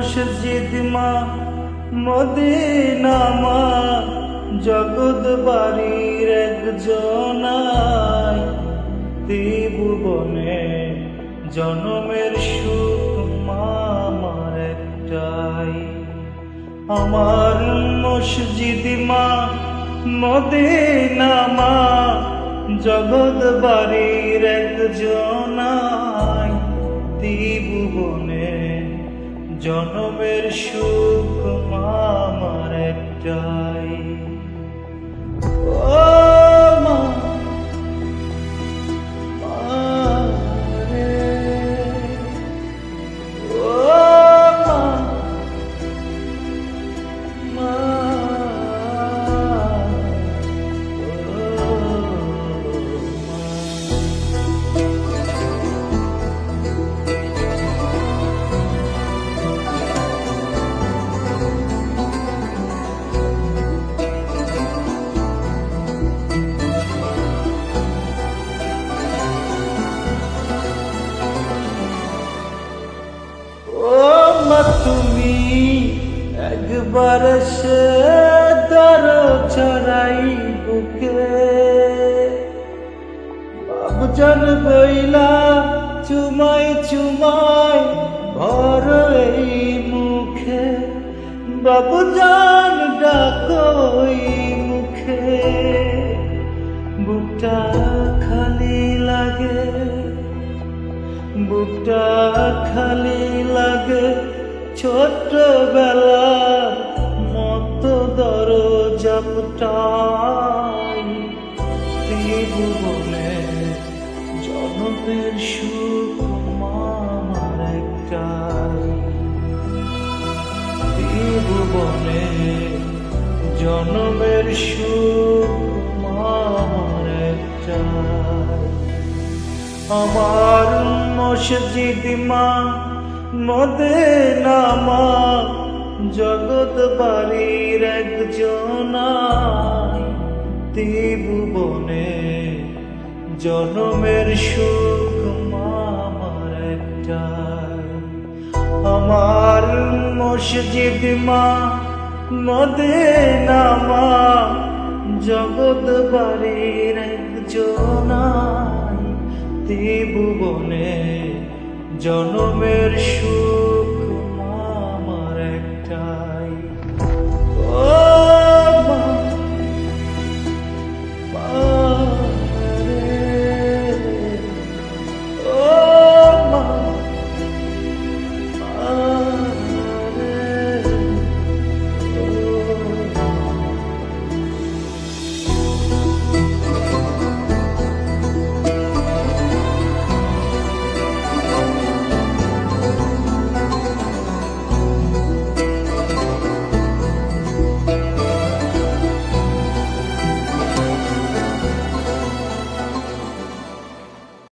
মসজিদ মা মদিনা মা জগৎ বাড়ির একজনাই ত্রিভুবনে জনমের সুখ মা আমার একটাই। আমার মসজিদ মা মদিনা মা জগৎ বাড়ির একজনাই ত্রিভুবনে জনমের সুখ মা আমার একটাই। ও মা রে, ও মা, তুমি একবার সে দর ছড়াই বুকে বাবুজান বইলা চুমাই চুমাই ভর এই মুখে বাবুজান ডাকই মুখে বুকটা খালি লাগে বুকটা খালি লাগে ছোটবেলার মতো দরজাপটাই ত্রিভুবনে জনমের সুখ মা আমার একটাই। ত্রিভুবনে জনমের সুখ মা আমার একটাই। আমার মসজিদ মা মদিনা মা জগৎ বাড়ির একজনাই ত্রিভুবনে জনমের সুখ মা আমার একটাই। আমার মসজিদ মা মদিনা মা জগৎ বাড়ির একজনাই ত্রিভুবনে জনমের সুখ মা আমার একটাই। ও